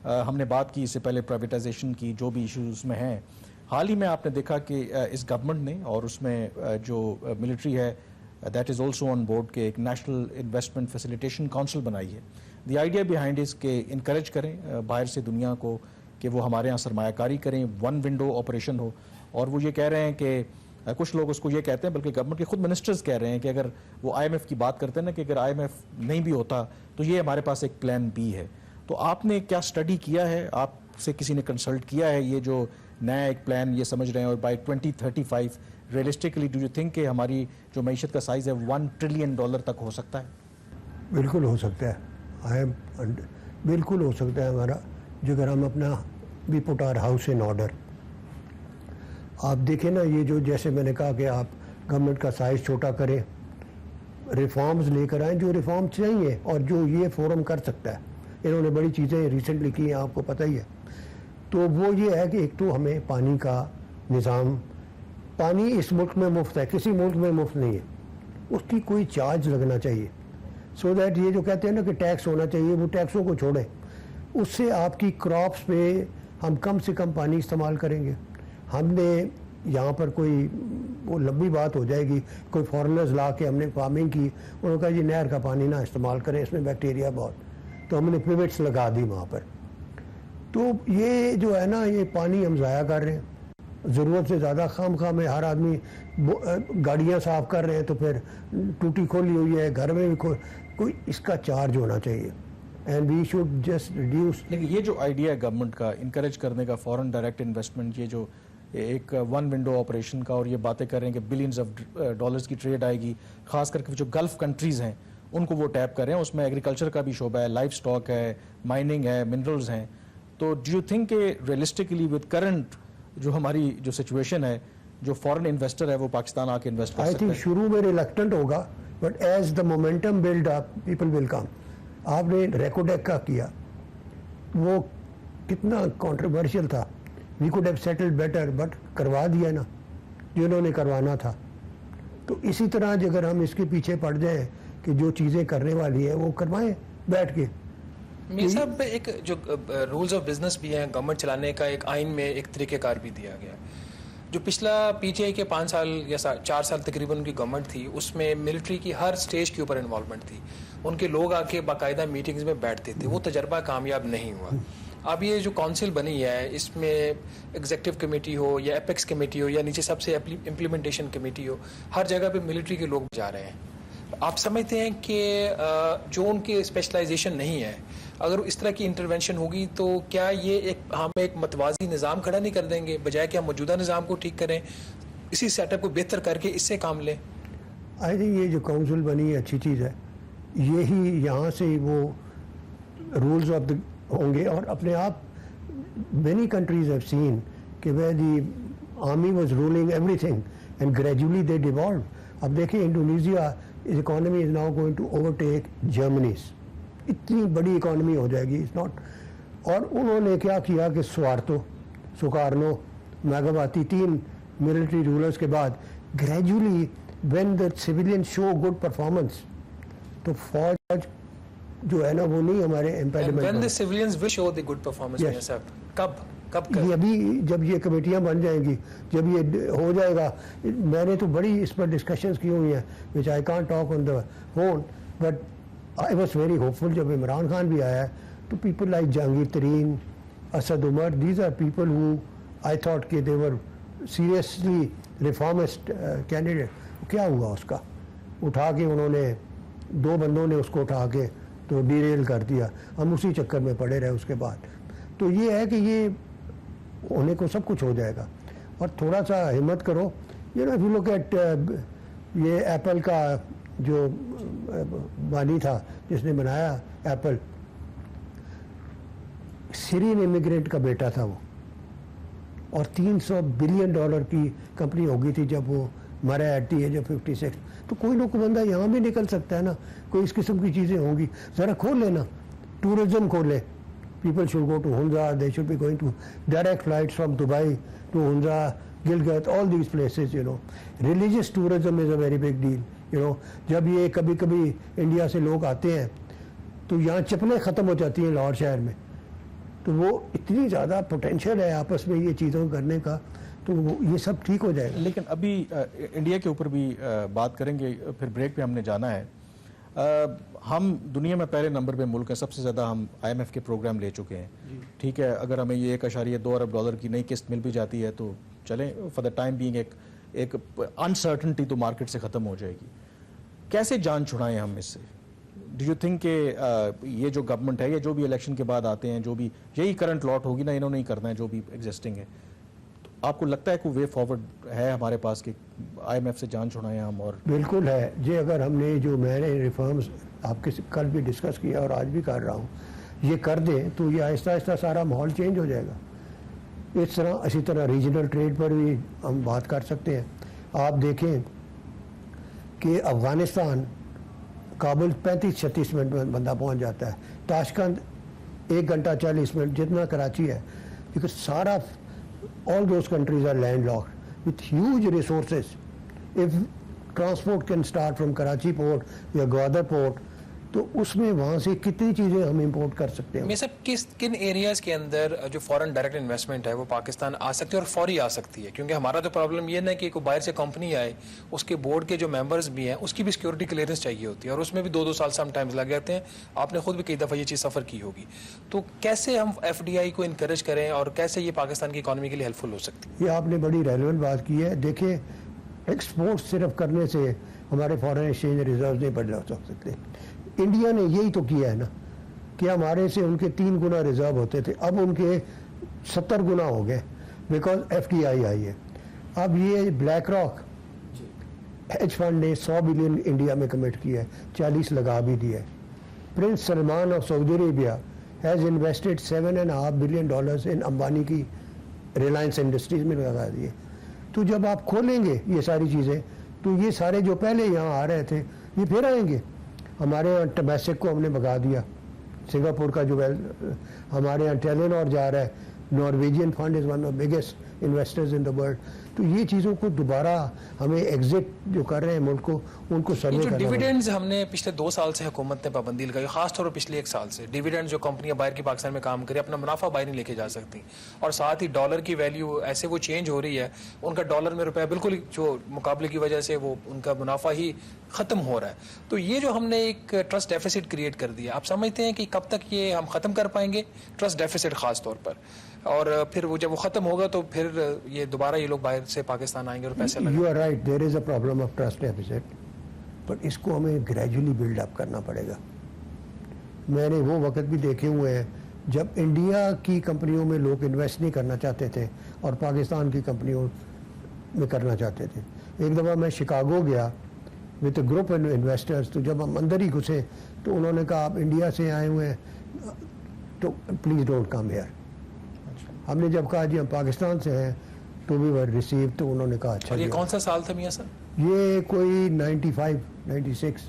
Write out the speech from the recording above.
ہم نے بات کی اس سے پہلے پرائیویٹائزیشن کی، جو بھی ایشوز میں ہیں. حال ہی میں آپ نے دیکھا کہ اس گورنمنٹ نے اور اس میں جو ملٹری ہے that is also on board کہ ایک نیشنل انویسٹمنٹ فیسیلیٹیشن کونسل بنائی ہے. دی آئیڈیا بیہائنڈ از کہ انکریج کریں باہر سے دنیا کو کہ وہ ہمارے یہاں سرمایہ کاری کریں، ون ونڈو آپریشن ہو. اور وہ یہ کہہ رہے ہیں کہ کچھ لوگ اس کو یہ کہتے ہیں، بلکہ گورنمنٹ کے خود منسٹرز کہہ رہے ہیں کہ اگر وہ آئی ایم ایف کی بات کرتے ہیں نا کہ اگر آئی ایم ایف نہیں بھی ہوتا تو یہ ہمارے پاس ایک پلان بی ہے. تو آپ نے کیا اسٹڈی کیا ہے، آپ سے کسی نے کنسلٹ کیا ہے یہ جو نیا ایک پلان یہ سمجھ رہے ہیں، اور by 2035 realistically do you think کہ ہماری جو معیشت کا سائز ہے $1 ٹریلین تک ہو سکتا ہے؟ بالکل ہو سکتا ہے، بالکل ہو سکتا ہے ہمارا، جو اگر ہم اپنا بھی پٹ آر ہاؤس ان آرڈر. آپ دیکھیں نا، یہ جو جیسے میں نے کہا کہ آپ گورنمنٹ کا سائز چھوٹا کریں، ریفارمز لے کر آئیں جو ریفارم چاہیے اور جو یہ فورم کر سکتا ہے. انہوں نے بڑی چیزیں ریسنٹلی کی ہیں، آپ کو پتہ ہی ہے. تو وہ یہ ہے کہ ایک تو ہمیں پانی کا نظام، پانی اس ملک میں مفت ہے، کسی ملک میں مفت نہیں ہے، اس کی کوئی چارج لگنا چاہیے. سو دیٹ یہ جو کہتے ہیں نا کہ ٹیکس ہونا چاہیے، وہ ٹیکسوں کو چھوڑیں. اس سے آپ کی کراپس پہ ہم کم سے کم پانی استعمال کریں گے. ہم نے یہاں پر کوئی وہ لمبی بات ہو جائے گی، کوئی فارنرز لا کے ہم نے فارمنگ کی، انہوں نے کہا جی نہر کا پانی نہ استعمال کریں، اس میں بیکٹیریا بہت، تو ہم نے پیوٹس لگا دی وہاں پر. تو یہ جو ہے نا، یہ پانی ہم ضائع کر رہے ہیں ضرورت سے زیادہ. خام خواہ میں ہر آدمی گاڑیاں صاف کر رہے ہیں، تو پھر ٹوٹی کھولی ہوئی ہے گھر میں بھی، کوئی اس کا چارج ہونا چاہیے. And we should just reduce. لیکن یہ جو آئیڈیا ہے گورنمنٹ کا انکریج کرنے کا فورن ڈائریکٹ انویسٹمنٹ، یہ جو ایک ون ونڈو آپریشن کا، اور یہ باتیں کر رہے ہیں کہ بلینز آف ڈالرز کی ٹریڈ آئے گی، خاص کر کے جو گلف کنٹریز ہیں ان کو وہ ٹیپ کر رہے ہیں. اس میں ایگریکلچر کا بھی شعبہ ہے، لائف سٹاک ہے، مائننگ ہے، منرلز ہیں. تو ڈو یو تھنک کہ ریئلسٹکلی ود کرنٹ جو ہماری جو سچویشن ہے، جو فورن انویسٹر ہے وہ پاکستان آ کے انویسٹ کر آئی سکتا تھنک ہے؟ شروع میں ریلیکٹنٹ ہوگا، but as the momentum build up people will come. آپ نے ریکوڈیک کا کیا، وہ کتنا کنٹروورشل تھا. We could have settled better, but کروا دیا نا جنہوں نے کروانا تھا. تو اسی طرح اگر ہم اس کے پیچھے پڑ جائیں کہ جو چیزیں کرنے والی ہیں وہ کروائیں بیٹھ کے. میر صاحب، ایک جو رولز آف بزنس بھی ہیں گورنمنٹ چلانے کا، ایک آئین میں ایک طریقہ کار بھی دیا گیا. جو پچھلا پی ٹی آئی کے 5 سال یا 4 سال تقریباً ان کی گورنمنٹ تھی، اس میں ملٹری کی ہر سٹیج کے اوپر انوالومنٹ تھی. ان کے لوگ آ کے باقاعدہ میٹنگز میں بیٹھتے تھے. وہ تجربہ کامیاب نہیں ہوا. اب یہ جو کونسل بنی ہے، اس میں ایگزیکٹو کمیٹی ہو یا ایپیکس کمیٹی ہو یا نیچے سب سے امپلیمنٹیشن کمیٹی ہو، ہر جگہ پہ ملٹری کے لوگ جا رہے ہیں. آپ سمجھتے ہیں کہ جو ان کی اسپیشلائزیشن نہیں ہے، اگر اس طرح کی انٹرونشن ہوگی تو کیا یہ ہم ایک متوازی نظام کھڑا نہیں کر دیں گے، بجائے کہ ہم موجودہ نظام کو ٹھیک کریں، اسی سیٹ اپ کو بہتر کر کے اس سے کام لیں؟ آئی تھنک یہ جو کاؤنسل بنی ہے اچھی چیز ہے. یہی یہاں سے وہ رولز آف ہوں گے. اور اپنے آپ مینی کنٹریز ہیو سین کہ where the army was ruling everything and gradually they devolve. اب دیکھیں Indonesia economy is now going to overtake Germany's. اتنی بڑی اکانومی ہو جائے گی، اٹس ناٹ. اور انہوں نے کیا کیا کہ سکارنو، میگاواتی، 3 ملٹری رولرز کے بعد gradually when the civilian show good performance, تو فوج جو ہے نا وہ نہیں ہمارے impediment. when the civilians will show the good performance. Yes. کب یہ ابھی جب یہ کمیٹیاں بن جائیں گی، جب یہ ہو جائے گا. میں نے تو بڑی اس پر ڈسکشنز کی ہوئی ہیں which I can't talk on the phone, but I was very hopeful. جب عمران خان بھی آیا ہے تو people like Jahangir Tareen, Asad Umar, these are people who I thought کہ they were seriously reformist candidate. کیا ہوا اس کا؟ اٹھا کے انہوں نے 2 بندوں نے اس کو اٹھا کے تو ڈیریل کر دیا. ہم اسی چکر میں پڑے رہے اس کے بعد. تو یہ ہے کہ یہ ہونے کو سب کچھ ہو جائے گا، اور تھوڑا سا ہمت کرو. یہ نا لوک ایٹ یہ ایپل کا جو بانی تھا جس نے بنایا ایپل، سیرین امیگرینٹ کا بیٹا تھا وہ، اور $300 بلین کی کمپنی ہو گئی تھی جب وہ مرا ایٹ دی ایج آف 56. تو کوئی نہ کوئی بندہ یہاں بھی نکل سکتا ہے نا. کوئی اس قسم کی چیزیں ہوں گی. ذرا کھول لینا، ٹورزم کھولے. People should go to Hunza, they should be going to direct flights from Dubai to Hunza, Gilgit, all these places. Religious tourism is a very big deal. جب یہ کبھی کبھی انڈیا سے لوگ آتے ہیں تو یہاں چپلیں ختم ہو جاتی ہیں لاہور شہر میں. تو وہ اتنی زیادہ پوٹینشیل ہے آپس میں یہ چیزوں کرنے کا, تو یہ سب ٹھیک ہو جائے گا. لیکن ابھی انڈیا کے اوپر بھی بات کریں گے, پھر بریک پہ ہم نے جانا ہے. ہم دنیا میں پہلے نمبر پہ ملک ہیں, سب سے زیادہ ہم IMF کے پروگرام لے چکے ہیں. ٹھیک ہے, اگر ہمیں یہ 1.2 ارب ڈالر کی نئی قسط مل بھی جاتی ہے تو چلیں, فار دا ٹائم بینگ ایک انسرٹنٹی تو مارکیٹ سے ختم ہو جائے گی. کیسے جان چھڑائیں ہم اس سے؟ ڈو یو تھنک کہ یہ جو گورنمنٹ ہے یا جو بھی الیکشن کے بعد آتے ہیں, جو بھی یہی کرنٹ لاٹ ہوگی نا, انہوں نے ہی کرنا ہے جو بھی ایگزسٹنگ ہے, آپ کو لگتا ہے کوئی وے فارورڈ ہے ہمارے پاس کہ IMF سے جان چھڑائیں ہم؟ اور بالکل ہے جی, اگر ہم نے جو میں نے ریفارمز آپ کے کل بھی ڈسکس کیا اور آج بھی کر رہا ہوں, یہ کر دیں تو یہ آہستہ آہستہ سارا ماحول چینج ہو جائے گا. اسی طرح ریجنل ٹریڈ پر بھی ہم بات کر سکتے ہیں. آپ دیکھیں کہ افغانستان کابل 35-36 منٹ میں بندہ پہنچ جاتا ہے, تاشکند 1 گھنٹہ 40 منٹ جتنا کراچی ہے, کیونکہ سارا all those countries are landlocked with huge resources. If transport can start from Karachi port یا گوادر پورٹ, تو اس میں وہاں سے کتنی چیزیں ہم امپورٹ کر سکتے ہیں. میں سب کن ایریاز کے اندر جو فورن ڈائریکٹ انویسٹمنٹ ہے وہ پاکستان آ سکتی ہے اور فوری آ سکتی ہے؟ کیونکہ ہمارا تو پرابلم یہ نہیں کہ کوئی باہر سے کمپنی آئے, اس کے بورڈ کے جو ممبرز بھی ہیں اس کی بھی سیکورٹی کلیئرنس چاہیے ہوتی ہے, اور اس میں بھی 2 سال سم ٹائمز لگ جاتے ہیں. آپ نے خود بھی کئی دفعہ یہ چیز سفر کی ہوگی. تو کیسے ہم FDI کو انکریج کریں اور کیسے یہ پاکستان کی اکانومی کے لیے ہیلپ فل ہو سکتی ہے؟ یہ آپ نے بڑی ریلیونٹ بات کی ہے. دیکھیں, ایکسپورٹ صرف کرنے سے ہمارے فارن ایکسچینج ریزرو نہیں بڑھ سکتے. انڈیا نے یہی تو کیا ہے نا, کہ ہمارے سے ان کے 3 گنا ریزرو ہوتے تھے, اب ان کے 70 گنا ہو گئے بیکاز FDI آئی ہے. اب یہ بلیک راک ہیج فنڈ نے 100 بلین انڈیا میں کمٹ کیا ہے, 40 لگا بھی دیا ہے. Prince Salman of Saudi Arabia has invested $7.5 billion in Ambani کی ریلائنس انڈسٹریز میں لگا دیے. تو جب آپ کھولیں گے یہ ساری چیزیں, تو یہ سارے جو پہلے یہاں آ رہے تھے یہ پھر آئیں گے. ہمارے یہاں ٹمیسک کو ہم نے بگا دیا, سنگاپور کا جو ہمارے یہاں ٹیلینور جا رہا ہے, Norwegian fund is one of biggest investors in the world. تو یہ چیزوں کو دوبارہ ہمیں ایگزٹ جو کر رہے ہیں ملک کو, ان کو سروے جو کرنا. ڈیویڈنڈز ہم نے پچھلے 2 سال سے حکومت نے پابندی لگائی, خاص طور پر پچھلے 1 سال سے ڈیویڈنڈ جو کمپنیاں باہر کی پاکستان میں کام کریں اپنا منافع باہر نہیں لے کے جا سکتی, اور ساتھ ہی ڈالر کی ویلیو ایسے وہ چینج ہو رہی ہے, ان کا ڈالر میں روپیہ بالکل جو مقابلے کی وجہ سے وہ ان کا منافع ہی ختم ہو رہا ہے. تو یہ جو ہم نے ایک ٹرسٹ ڈیفیسٹ کریٹ کر دیا, آپ سمجھتے ہیں کہ کب تک یہ ہم ختم کر پائیں گے ٹرسٹ ڈیفیسٹ خاص طور پر, اور پھر وہ جب وہ ختم ہوگا تو پھر یہ دوبارہ یہ لوگ باہر سے پاکستان آئیں گے اور پیسے لگائیں گے؟ You are right, there is a problem of trust deficit, but اس کو ہمیں گریجولی بلڈ اپ کرنا پڑے گا. میں نے وہ وقت بھی دیکھے ہوئے ہیں جب انڈیا کی کمپنیوں میں لوگ انویسٹ نہیں کرنا چاہتے تھے اور پاکستان کی کمپنیوں میں کرنا چاہتے تھے. ایک دفعہ میں شکاگو گیا وتھ اے گروپ انویسٹرز, تو جب ہم اندر ہی گھسے تو انہوں نے کہا آپ انڈیا سے آئے ہوئے ہیں تو پلیز ڈونٹ کم ہیئر. ہم نے جب کہا جی ہم پاکستان سے ہیں تو بھی ور ریسیو, تو انہوں نے کہا اچھا. اور یہ کون سا سال تھا میاں صاحب؟ یہ کوئی 95-96